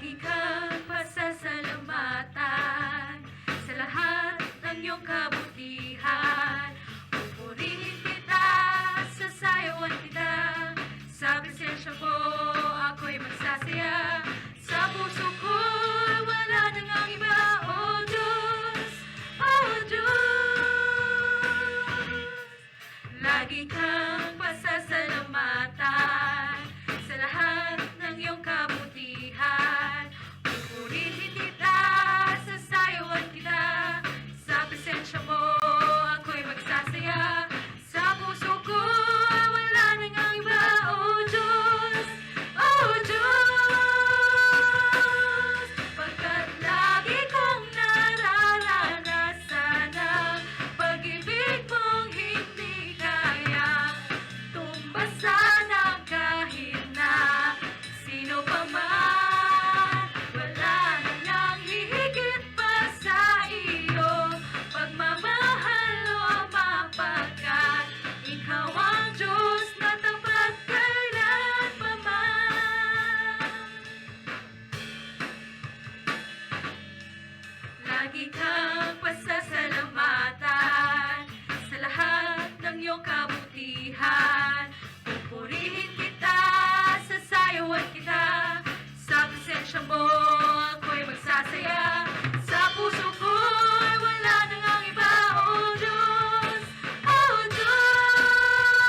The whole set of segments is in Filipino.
Lagi kang pasasalamatan sa lahat ng iyong kabutihan. Pupurihin kita, sasayawan kita, sa presensya mo ako'y magsasaya. Sa puso ko wala nang ang iba, O Diyos, O Diyos. Lagi kang pasasalamatan sa lahat ng iyong kabutihan. Pupurihin kita, sasayawan kita, sa presensya mo ako'y magsasaya. Sa puso ko wala nang ang iba, O Diyos, O Diyos. Pagkat lagi kong nararanasan ang pag-ibig mong hindi kaya tumbasan ang kahit na sino pa man. Wala na lang hihigit pa sa iyo, pagmamahal o mapagkat ikaw ang Diyos na tapat kailanpaman. Lagi kang pasasalamatan sa lahat ng iyong kabutihan. Pupurihin kita, sasayawan kita, sa presensya mo ako'y magsasaya. Sa puso ko ay wala nang ang iba, O Diyos, O Diyos.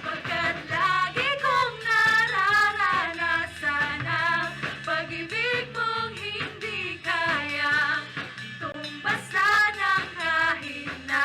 Pagkat lagi kong nararanasan ang pag-ibig mong hindi kaya tumbasan ang kahit na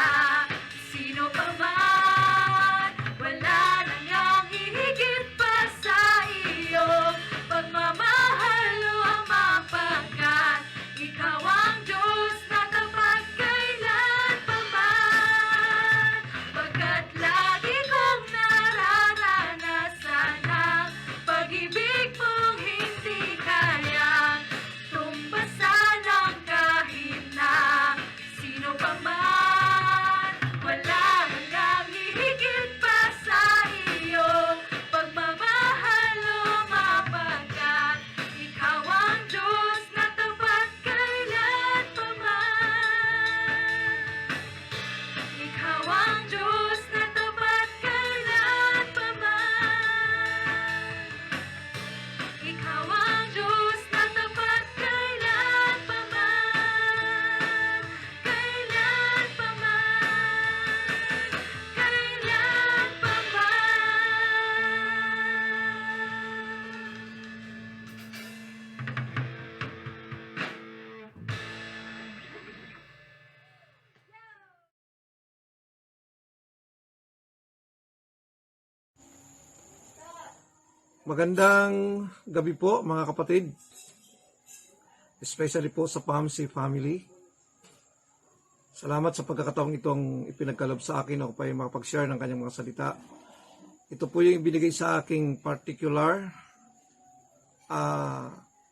sino pa man. Wala nang ang hihigit pa sa iyo, pagmamahal o mapagkat ikaw ang Diyos na tapat kailanpaman. Pagkat lagi kong nararanasan ang pag-ibig mong hindi kaya tumbasan ang kahit na sino pa man. Wala nang hihigit pa sa iyo, pagmamahal o mapagkat ikaw ang Diyos na tapat kailanpaman. Ikaw ang Diyos na tapat kailanpaman. Ikaw ang Diyos na tapat kailanpaman. Magandang gabi po mga kapatid, especially po sa PAMC family. Salamat sa pagkakataong itong ipinagkaloob sa akin ako pa yung makapag-share ng kanyang mga salita. Ito po yung ibinigay sa aking particular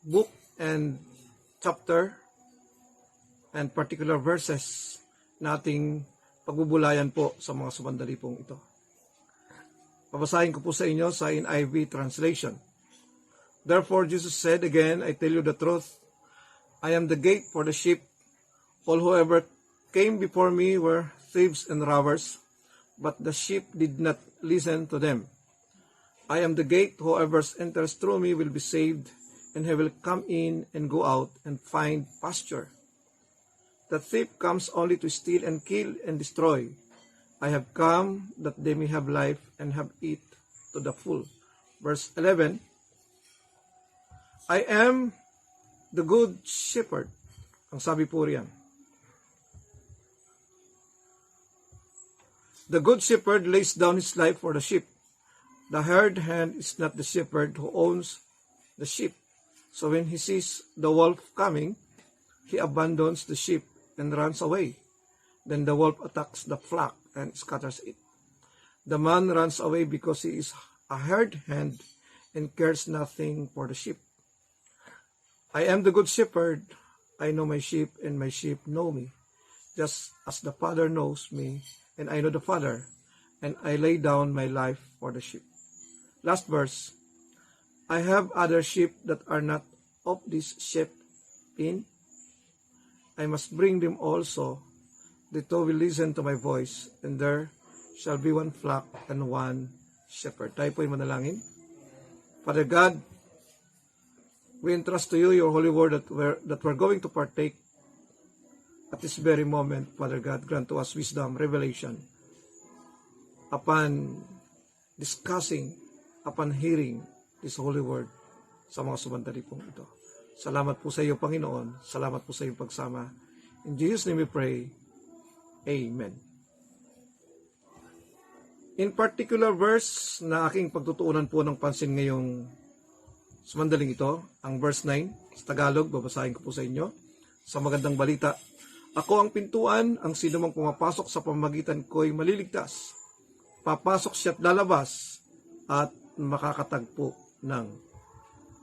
book and chapter and particular verses na ating pagbubulayan po sa mga sumandali pong ito. Babasahin ko po sa inyo sa NIV translation. Therefore Jesus said again, I tell you the truth, I am the gate for the sheep. All whoever came before me were thieves and robbers, but the sheep did not listen to them. I am the gate, whoever enters through me will be saved, and he will come in and go out and find pasture. The thief comes only to steal and kill and destroy. I have come that they may have life and have it to the full. Verse 11, I am the good shepherd. Ang sabi po riyan. The good shepherd lays down his life for the sheep. The hired hand is not the shepherd who owns the sheep. So when he sees the wolf coming, he abandons the sheep and runs away. Then the wolf attacks the flock and scatters it. The man runs away because he is a hired hand and cares nothing for the sheep. I am the good shepherd. I know my sheep, and my sheep know me, just as the Father knows me, and I know the Father, and I lay down my life for the sheep. Last verse. I have other sheep that are not of this sheepin. I must bring them also. The two will listen to my voice, and there shall be one flock and one shepherd. Tayo po'y manalangin. Father God, we entrust to you your holy word that we're going to partake at this very moment. Father God, grant to us wisdom, revelation, upon discussing, upon hearing this holy word sa mga sumandali pong ito. Salamat po sa iyo, Panginoon. Salamat po sa iyong pagsama. In Jesus' name we pray. Amen. In particular verse na aking pagtutuunan po ng pansin ngayong sumandaling ito, ang verse 9, sa Tagalog, babasahin ko po sa inyo. Sa magandang balita, ako ang pintuan, ang sino mang pumapasok sa pamamagitan ko'y maliligtas. Papasok siya at lalabas at makakatagpo ng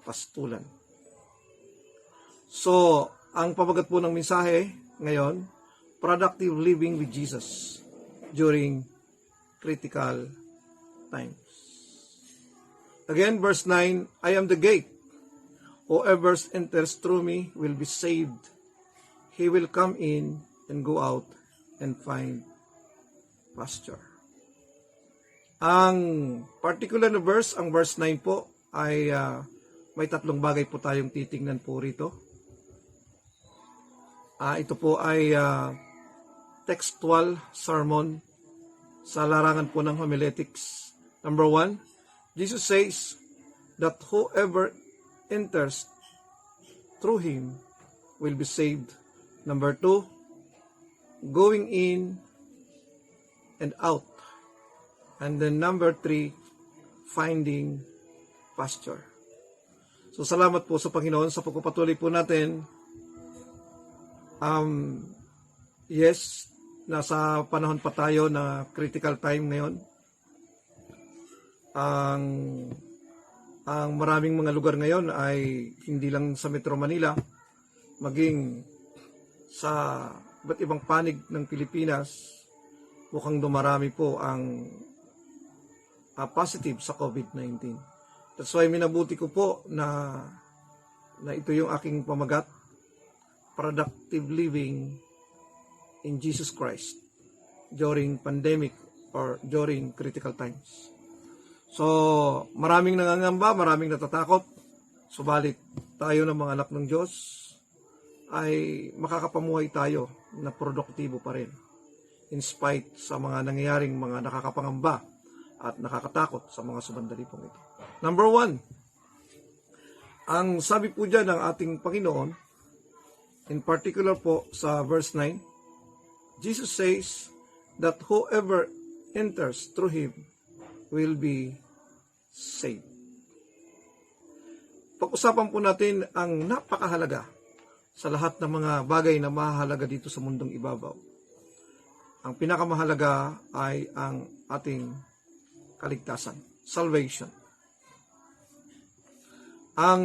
pastulan. So, ang pamagat po ng mensahe ngayon, productive living with Jesus during critical times. Again, verse 9, I am the gate. Whoever enters through me will be saved. He will come in and go out and find pasture. Ang particular na verse, ang verse 9 po, ay may tatlong bagay po tayong titingnan po rito. Ito po ay textual sermon sa larangan po ng homiletics. Number 1, Jesus says that whoever enters through him will be saved. Number 2, going in and out. And then number 3, finding pasture. So salamat po sa Panginoon sa pagpapatuloy po natin. Yes, nasa panahon pa tayo na critical time ngayon. Ang maraming mga lugar ngayon ay hindi lang sa Metro Manila, maging sa iba't ibang panig ng Pilipinas, mukhang dumarami po ang positive sa COVID-19. That's why minabuti ko po na ito yung aking pamagat, productive living in Jesus Christ during pandemic or during critical times. So, maraming nangangamba, maraming natatakot, subalit tayo ng mga anak ng Diyos ay makakapamuhay tayo na produktibo pa rin in spite sa mga nangyayaring mga nakakapangamba at nakakatakot sa mga sumandali pong ito. Number 1, ang sabi po dyan ng ating Panginoon, in particular po sa verse 9, Jesus says that whoever enters through him will be saved. Pag-usapan po natin ang napakahalaga sa lahat ng mga bagay na mahalaga dito sa mundong ibabaw. Ang pinakamahalaga ay ang ating kaligtasan, salvation. Ang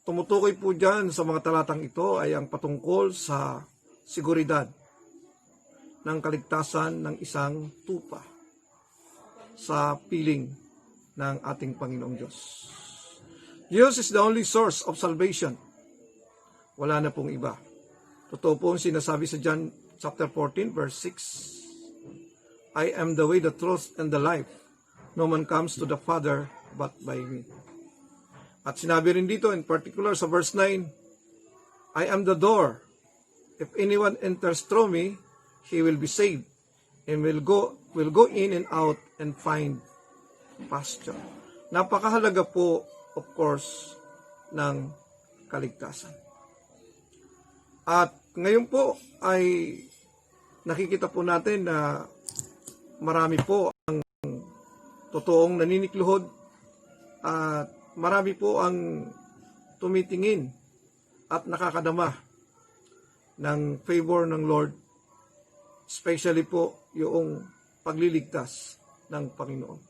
tumutukoy po dyan sa mga talatang ito ay ang patungkol sa seguridad ng kaligtasan ng isang tupa sa piling ng ating Panginoong Diyos. Jesus is the only source of salvation. Wala na pong iba. Totoo po ang sinasabi sa John chapter 14 verse 6. I am the way, the truth, and the life. No man comes to the Father but by me. At sinabi rin dito in particular sa verse 9, I am the door. If anyone enters through me, he will be saved and will go in and out and find pasture. Napakahalaga po, of course, ng kaligtasan. At ngayon po ay nakikita po natin na marami po ang totoong naninikluhod at marami po ang tumitingin at nakakadama ng favor ng Lord, especially po yung pagliligtas ng Panginoon.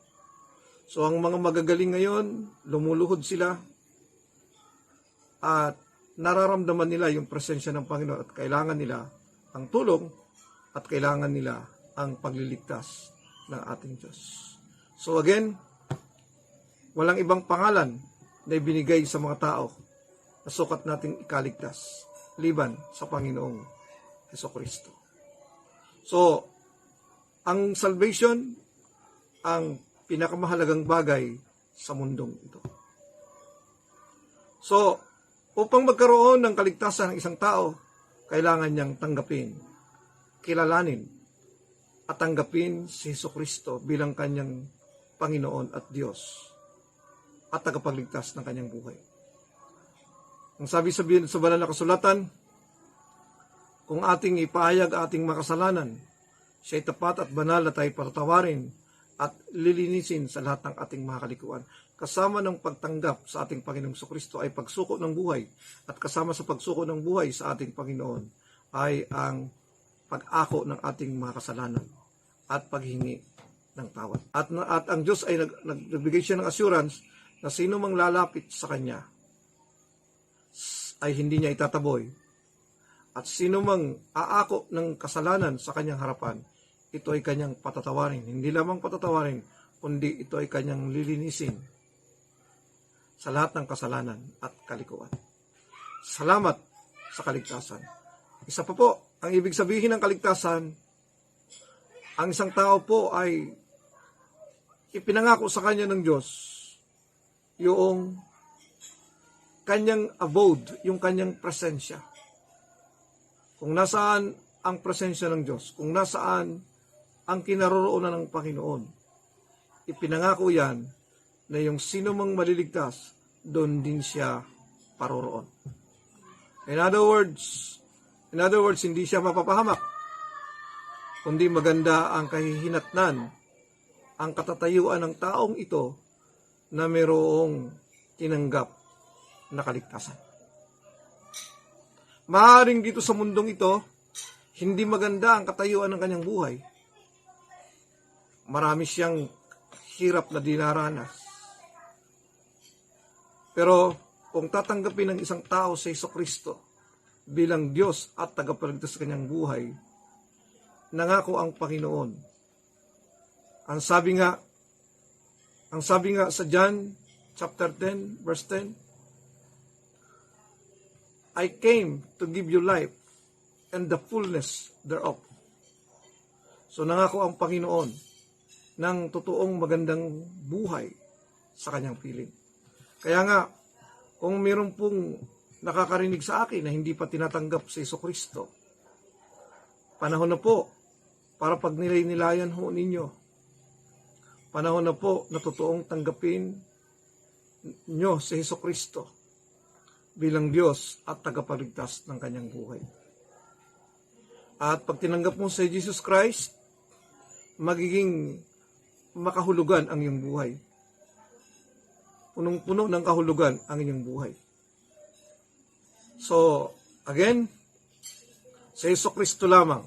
So ang mga magagaling ngayon, lumuluhod sila at nararamdaman nila yung presensya ng Panginoon at kailangan nila ang tulong at kailangan nila ang pagliligtas ng ating Diyos. So again, walang ibang pangalan na ibinigay sa mga tao na sukat nating ikaligtas liban sa Panginoong Hesukristo. So, ang salvation, ang pinakamahalagang bagay sa mundong ito. So, upang magkaroon ng kaligtasan ng isang tao, kailangan niyang tanggapin, kilalanin, at tanggapin si Hesukristo bilang kanyang Panginoon at Diyos at tagapagligtas ng kanyang buhay. Ang sabi sa banal na kasulatan, kung ating ipahayag ating makasalanan, siya'y tapat at banal na tayo patatawarin at lilinisin sa lahat ng ating mga kalikuan. Kasama ng pagtanggap sa ating Panginoong Jesucristo ay pagsuko ng buhay, at kasama sa pagsuko ng buhay sa ating Panginoon ay ang pag-ako ng ating mga kasalanan at paghingi ng tawad. At ang Diyos ay nagbigay siya ng assurance na sino mang lalapit sa Kanya ay hindi niya itataboy. At sino mang aako ng kasalanan sa Kanyang harapan, ito ay Kanyang patatawarin. Hindi lamang patatawarin, kundi ito ay Kanyang lilinisin sa lahat ng kasalanan at kalikuan. Salamat sa kaligtasan. Isa pa po, ang ibig sabihin ng kaligtasan, ang isang tao po ay ipinangako sa kanya ng Diyos yung kanyang abode, yung kanyang presensya. Kung nasaan ang presensya ng Diyos, kung nasaan ang kinaroroonan ng Panginoon, ipinangako yan na yung sino mang maliligtas, doon din siya paroroon. In other words, hindi siya mapapahamak, kundi maganda ang kahihinatnan, ang katatayuan ng taong ito na mayroong tinanggap na kaligtasan. Maaaring dito sa mundong ito, hindi maganda ang katayuan ng kanyang buhay. Marami siyang hirap na dinaranas. Pero kung tatanggapin ng isang tao sa Hesukristo bilang Diyos at tagapagligtas sa kanyang buhay, nangako ang Panginoon. Ang sabi nga sa John chapter 10 verse 10, I came to give you life and the fullness thereof. So nangako ang Panginoon ng totoong magandang buhay sa kanyang piling. Kaya nga, kung mayroon pong nakakarinig sa akin na hindi pa tinatanggap si Hesukristo, panahon na po para pag nilay-nilayan ho ninyo. Panahon na po na totoong tanggapin nyo si Hesukristo bilang Diyos at tagapagligtas ng kanyang buhay. At pag tinanggap mo si Jesus Christ, magiging makahulugan ang iyong buhay. Punong-puno ng kahulugan ang inyong buhay. So, again, si Hesukristo lamang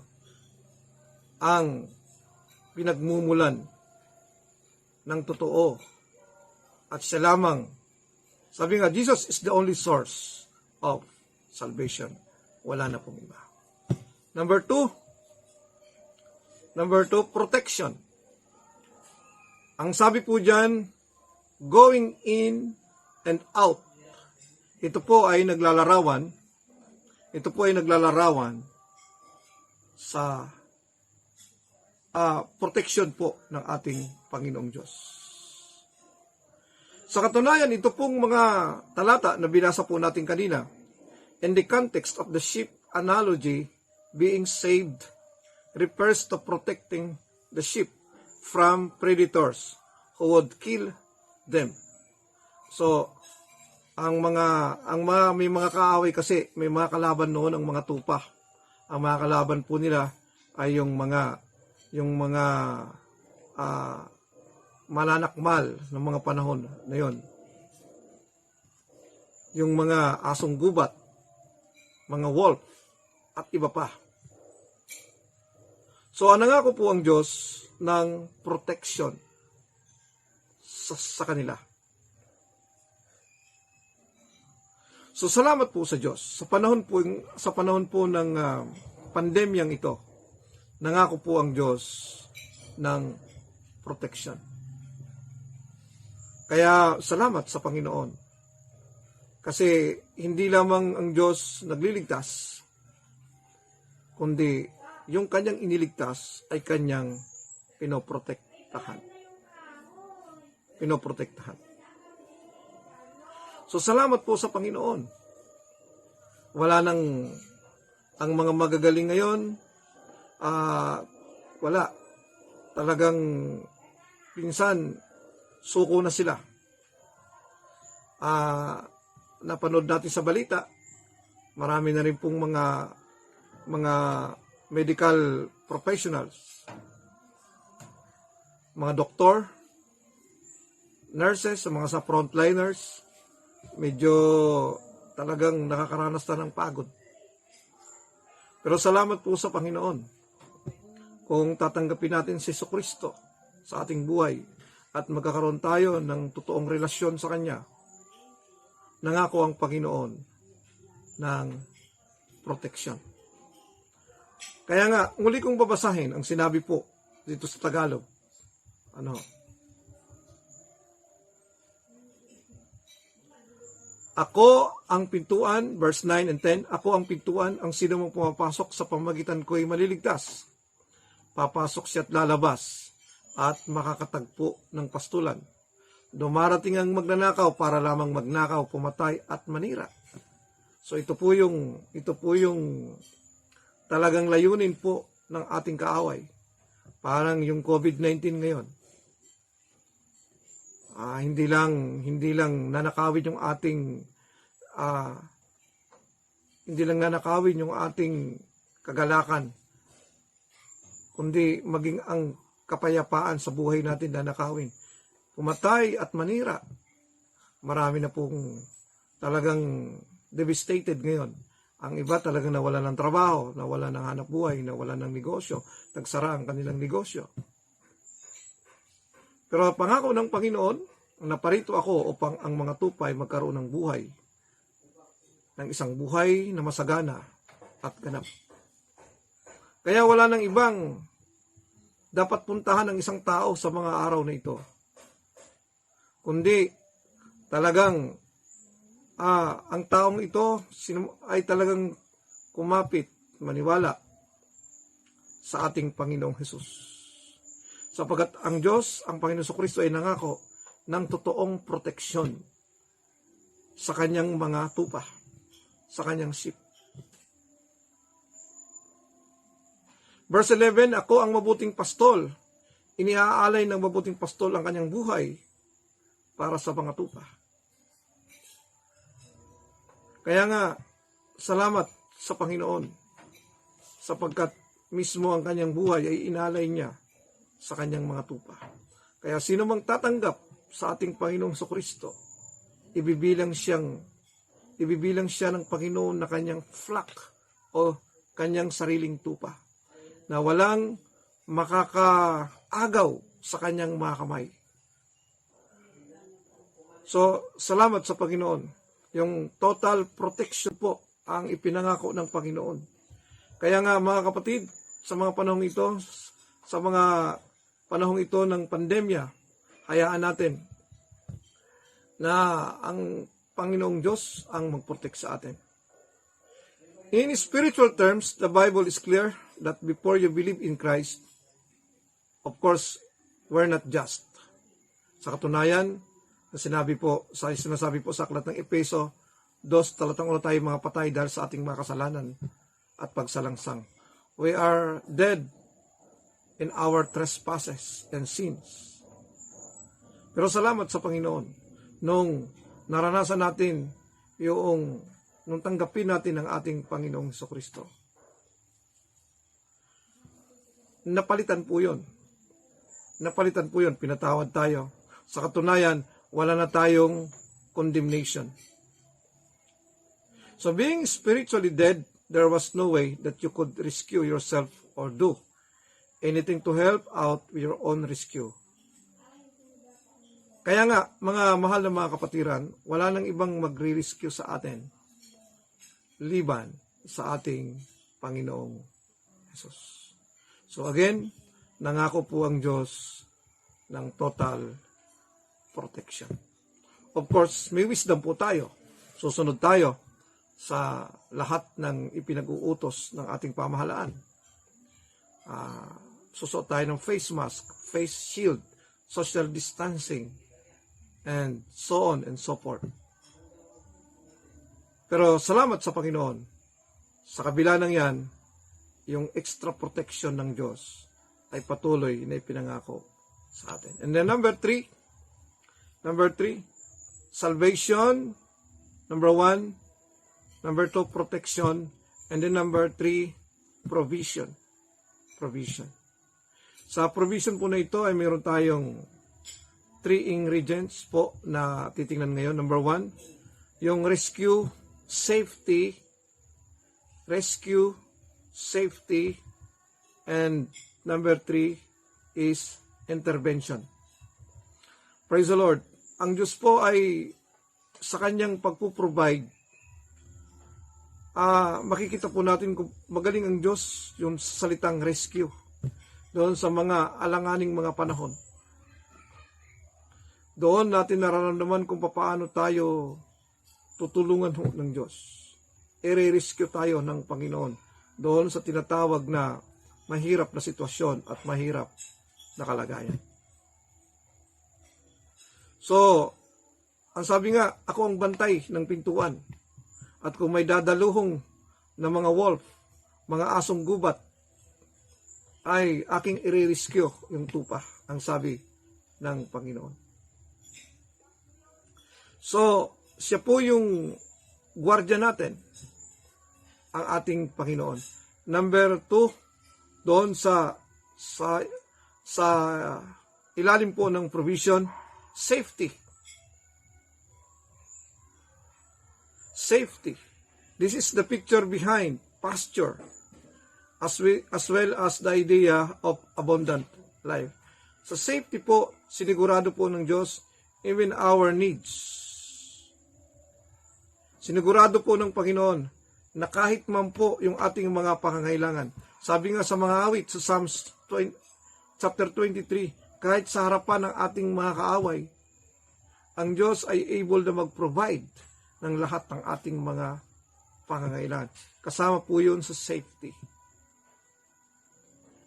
ang pinagmumulan ng totoo. At siya lamang, sabi nga, Jesus is the only source of salvation. Wala na pong iba. Number two, protection. Ang sabi po dyan, going in and out. Ito po ay naglalarawan sa protection po ng ating Panginoong Diyos. Sa katunayan, ito pong mga talata na binasa po natin kanina, in the context of the sheep analogy, being saved refers to protecting the sheep from predators who would kill them. So, may mga kaaway kasi, may mga kalaban noon ang mga tupa. Ang mga kalaban po nila ay yung mga mananakmal ng mga panahon na yon. Yung mga asong gubat, mga wolf, at iba pa. So, nangako po ang Diyos ng protection sa kanila. So, salamat po sa Diyos. Sa panahon po ng pandemyang ito, nangako po ang Diyos ng protection. Kaya salamat sa Panginoon Kasi hindi lamang ang Diyos nagliligtas, kundi yung kanyang iniligtas ay kanyang pinoprotektahan. Pinoprotektahan. So salamat po sa Panginoon. Wala nang ang mga magagaling ngayon, wala. Talagang pinsan, suko na sila. Napanood natin sa balita, marami na rin pong mga medical professionals, mga doktor, nurses, mga sa frontliners, medyo talagang nakakaranas na ng pagod. Pero salamat po sa Panginoon kung tatanggapin natin si Jesucristo sa ating buhay at magkakaroon tayo ng totoong relasyon sa Kanya. Nangako ang Panginoon ng proteksyon. Kaya nga, muli kong babasahin ang sinabi po dito sa Tagalog. Ako ang pintuan, verse 9 and 10, ako ang pintuan, ang sino mong pumapasok sa pamamagitan ko ay maliligtas. Papasok siya at lalabas at makakatagpo ng pastulan. Dumarating ang magnanakaw para lamang magnakaw, pumatay at manira. So ito po yung talagang layunin po ng ating kaaway. Parang yung COVID-19 ngayon. Hindi lang nanakawin yung ating kagalakan, kundi maging ang kapayapaan sa buhay natin nanakawin. Pumatay at manira. Marami na pong talagang devastated ngayon. Ang iba talagang nawala ng trabaho, nawala ng hanap buhay, nawala ng negosyo, nagsara ang kanilang negosyo. Pero pangako ng Panginoon, naparito ako upang ang mga tupay magkaroon ng buhay, ng isang buhay na masagana at ganap. Kaya wala nang ibang dapat puntahan ng isang tao sa mga araw na ito, kundi talagang ang taong ito ay talagang kumapit, maniwala sa ating Panginoong Hesus. Sapagat ang Diyos, ang Panginoon Jesucristo ay nangako ng totoong proteksyon sa kanyang mga tupa, sa kanyang sheep. Verse 11, ako ang mabuting pastol. Iniaalay ng mabuting pastol ang kanyang buhay para sa mga tupa. Kaya nga, salamat sa Panginoon sapagkat mismo ang kanyang buhay ay inalay niya sa kanyang mga tupa. Kaya sino mang tatanggap sa ating Panginoong Jesucristo, ibibilang siya ng Panginoon na kanyang flock o kanyang sariling tupa, na walang makakaagaw sa kanyang mga kamay. So, salamat sa Panginoon. Yung total protection po ang ipinangako ng Panginoon. Kaya nga mga kapatid, sa mga panahong ito ng pandemya, hayaan natin na ang Panginoong Diyos ang mag-protect sa atin. In spiritual terms, the Bible is clear that before you believe in Christ, of course, we're not just. Sa katunayan, sinasabi po sa aklat ng Efeso 2, talatang 1, tayo mga patay dahil sa ating mga kasalanan at pagsalangsang. We are dead in our trespasses and sins. Pero salamat sa Panginoon, nung naranasan natin nung tanggapin natin ang ating Panginoong Jesucristo. Napalitan po yun, pinatawad tayo. Sa katunayan, wala na tayong condemnation. So being spiritually dead, there was no way that you could rescue yourself or do anything to help out with your own rescue. Kaya nga, mga mahal na mga kapatiran, wala nang ibang magre-rescue sa atin liban sa ating Panginoong Jesus. So again, nangako po ang Diyos ng total protection. Of course, may wisdom po tayo Susunod tayo sa lahat ng ipinag-uutos ng ating pamahalaan. Susuot tayo ng face mask, face shield, social distancing, and so on and so forth. Pero salamat sa Panginoon, sa kabila ng yan, yung extra protection ng Diyos ay patuloy na ipinangako sa atin. And then number three, salvation, number 1, number 2, protection, and then number 3, provision. Sa provision po na ito ay mayroon tayong 3 ingredients po na titingnan ngayon. Number 1, yung rescue, safety, and number 3 is intervention. Praise the Lord. Ang Diyos po ay sa kanyang pagpuprovide, makikita po natin kung magaling ang Diyos yung salitang rescue doon sa mga alanganing mga panahon. Doon natin nararamdaman kung paano tayo tutulungan ng Diyos. I-rescue tayo ng Panginoon doon sa tinatawag na mahirap na sitwasyon at mahirap na kalagayan. So, ang sabi nga, ako ang bantay ng pintuan. At kung may dadaluhong na mga wolf, mga asong gubat, ay aking i-rescue yung tupa, ang sabi ng Panginoon. So, siya po yung gwardiya natin, ang ating Panginoon. Number 2, doon sa ilalim po ng provision, safety. This is the picture behind pasture, as well as the idea of abundant life. Sa safety po, sinigurado po ng Diyos even our needs. Sinigurado po ng Panginoon na kahit man po yung ating mga pangangailangan. Sabi nga sa mga awit sa Psalms chapter 23, kahit sa harapan ng ating mga kaaway, ang Diyos ay able na mag-provide ng lahat ng ating mga pangangailangan. Kasama po yun sa safety.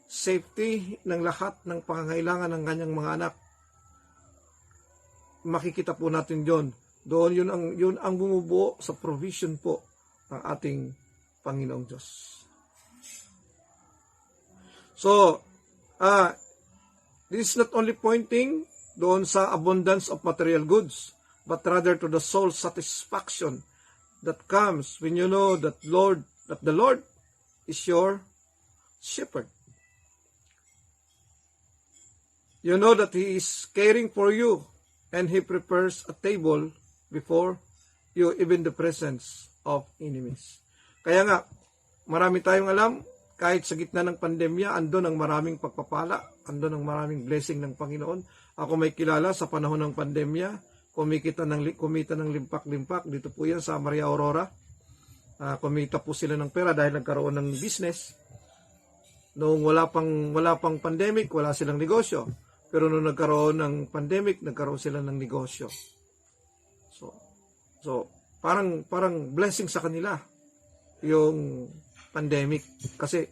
Safety ng lahat ng pangangailangan ng kanyang mga anak. Makikita po natin yun. Doon yun ang bumubuo sa provision po ng ating Panginoong Diyos. So, this is not only pointing doon sa abundance of material goods, but rather to the soul satisfaction that comes when you know that the Lord is your shepherd. You know that He is caring for you, and He prepares a table before you, even the presence of enemies. Kaya nga, marami tayong alam, kahit sa gitna ng pandemya, andun ang maraming pagpapala, andun ang maraming blessing ng Panginoon. Ako may kilala sa panahon ng pandemya, kumita ng limpak-limpak. Dito po yan sa Maria Aurora. Kumita po sila ng pera dahil nagkaroon ng business. Noong wala pang pandemic, wala silang negosyo. Pero nung nagkaroon ng pandemic, nagkaroon sila ng negosyo. So parang blessing sa kanila yung pandemic. Kasi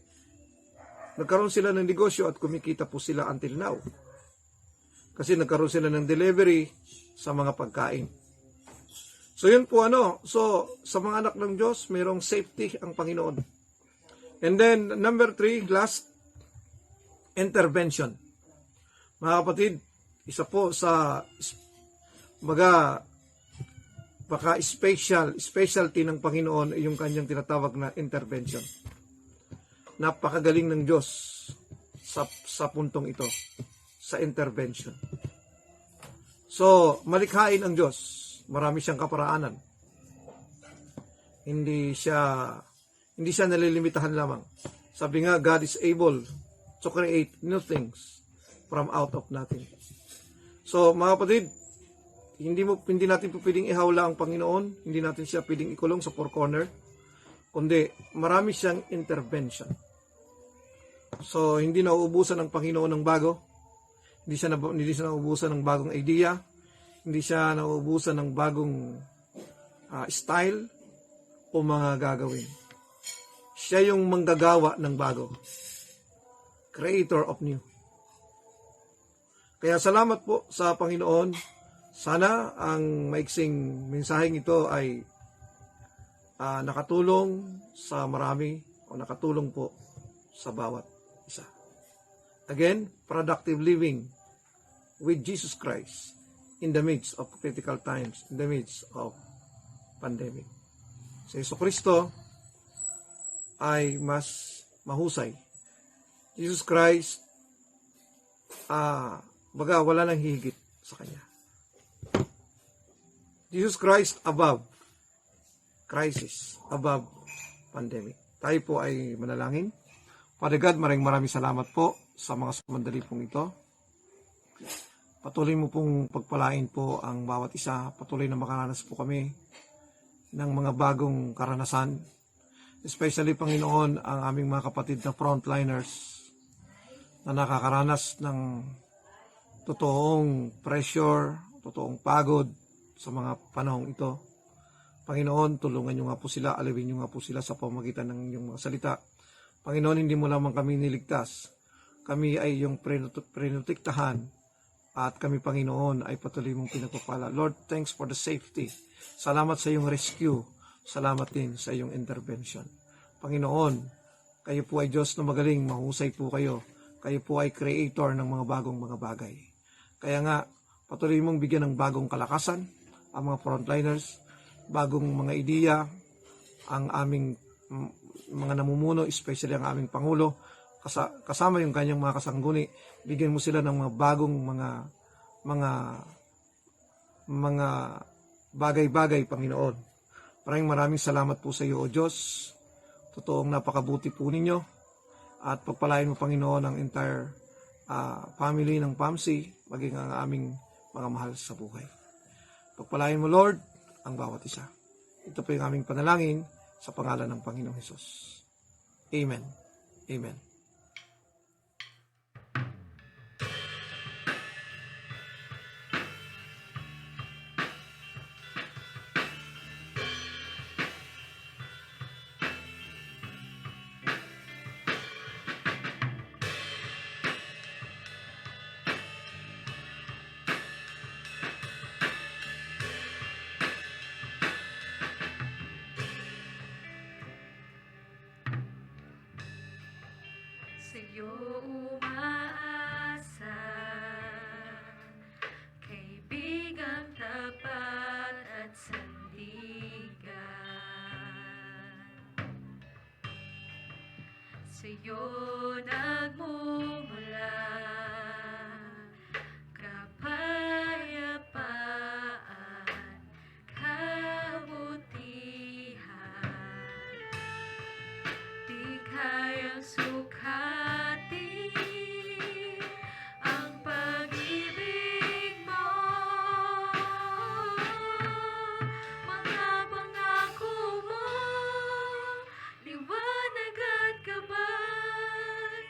nagkaroon sila ng negosyo at kumikita po sila until now. Kasi nagkaroon sila ng delivery sa mga pagkain. So yun po So sa mga anak ng Diyos, mayroong safety ang Panginoon. And then number 3, last, intervention. Mga kapatid, isa po sa baka specialty ng Panginoon yung kanyang tinatawag na intervention. Napakagaling ng Diyos sa puntong ito, sa intervention. So, malikhain ang Diyos. Marami siyang kaparaanan. Hindi siya nalilimitahan lamang. Sabi nga, God is able to create new things from out of nothing. So, mga kapatid, hindi natin po pwedeng ihawla ang Panginoon. Hindi natin siya pwedeng ikulong sa four corner. Kundi, marami siyang intervention. So, hindi nauubusan ng Panginoon ng bago. Hindi siya nauubusan ng bagong idea. Hindi siya nauubusan ng bagong style o mga gagawin. Siya yung manggagawa ng bago. Creator of new. Kaya salamat po sa Panginoon. Sana ang maiksing mensaheng ito ay nakatulong sa marami o nakatulong po sa bawat isa. Again, productive living with Jesus Christ in the midst of critical times, in the midst of pandemic. Si Jesucristo ay mas mahusay. Jesus Christ, baga wala nang higit sa Kanya. Jesus Christ above crisis, above pandemic. Tayo po ay manalangin. Father God, maraming salamat po sa mga sumandali pong ito. Patuloy mo pong pagpalain po ang bawat isa. Patuloy na makaranas po kami ng mga bagong karanasan. Especially, Panginoon, ang aming mga kapatid na frontliners na nakakaranas ng totoong pressure, totoong pagod sa mga panahong ito. Panginoon, tulungan niyo nga po sila, alawin niyo nga po sila sa pamamagitan ng inyong mga salita. Panginoon, hindi mo lamang kami niligtas. Kami ay iyong prinotektahan at kami, Panginoon, ay patuloy mong pinagpapala. Lord, thanks for the safety. Salamat sa iyong rescue. Salamat din sa iyong intervention. Panginoon, kayo po ay Diyos na magaling, mahusay po kayo. Kayo po ay creator ng mga bagong mga bagay. Kaya nga, patuloy mong bigyan ng bagong kalakasan ang mga frontliners, bagong mga ideya, ang aming mga namumuno, especially ang aming Pangulo, kasama yung kanyang mga kasangguni. Bigyan mo sila ng mga bagong mga bagay-bagay, Panginoon. Maraming salamat po sa iyo, O Diyos. Totoong napakabuti po ninyo. At pagpalain mo, Panginoon, ang entire family ng PAMC, maging ang aming mga mahal sa buhay. Pagpalain mo, Lord, ang bawat isa. Ito po yung aming panalangin sa pangalan ng Panginoong Hesus. Amen. Amen. Sa'yo umaasa, kaibigang tapat at sandigan. Sa'yo nagmumula kapayapaan, kabutihan. Di kayang sukatin ang pag-ibig mo. Mga pangako mo, liwanag at gabay.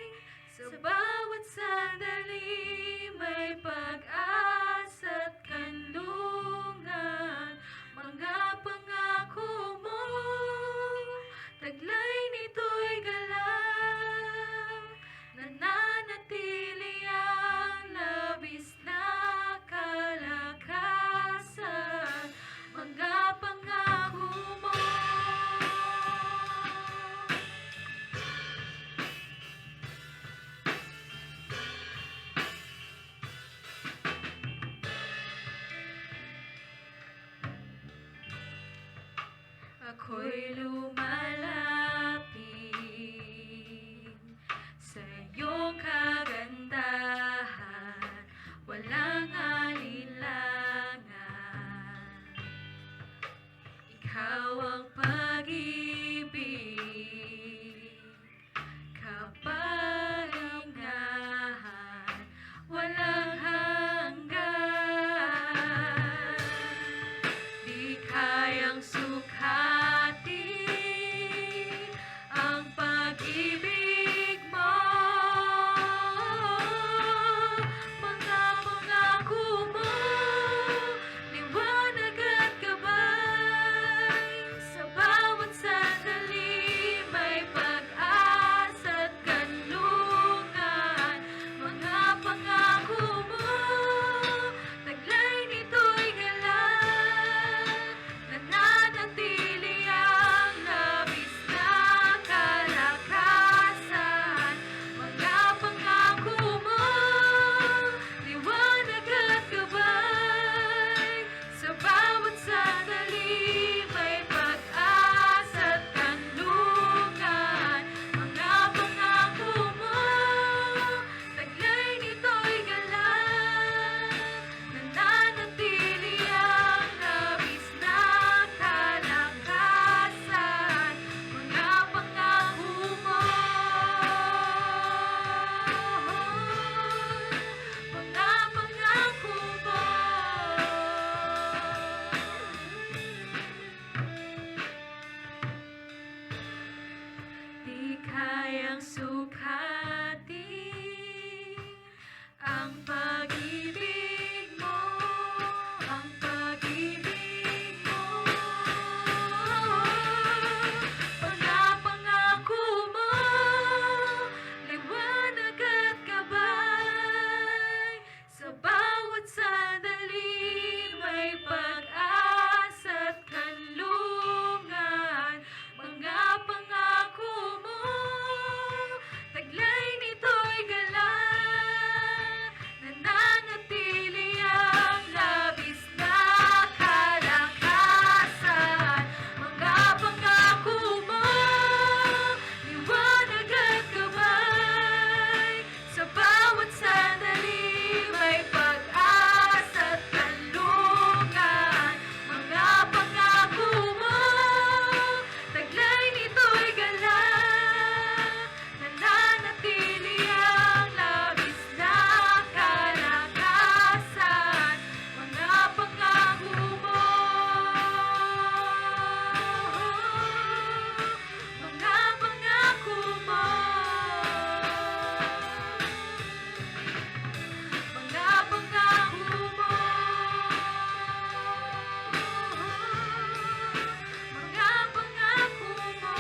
Sa bawat sandali may pag-asa at kanlungan. Mga pangako mo, taglay nito'y galang, nananatili ang labis na kalakasan. Mga pangako mo. Ako'y lumalapit sa iyong kagandahan, walang alinlangan. Ikaw ang pag-ibig, kapahingahan, walang hanggan. Di kayang sukatin Sukati ang pag-ibig mo, ang pag-ibig mo. Mga pangako mo, liwanag at gabay. Sa bawat sandali may pag-asa at kanlungan. Mga pangako mo, taglay nito'y galak, nananatili ang labis na kalakasan. Mga pangako mo, liwanag at gabay. Sa bawat sandali may pag-asa at kanlungan. Mga pangako mo, taglay nito'y galak, nananatili ang labis na kalakasan. Mga pangako mo, mga pangako mo, mga pangako mo, mga pangako mo.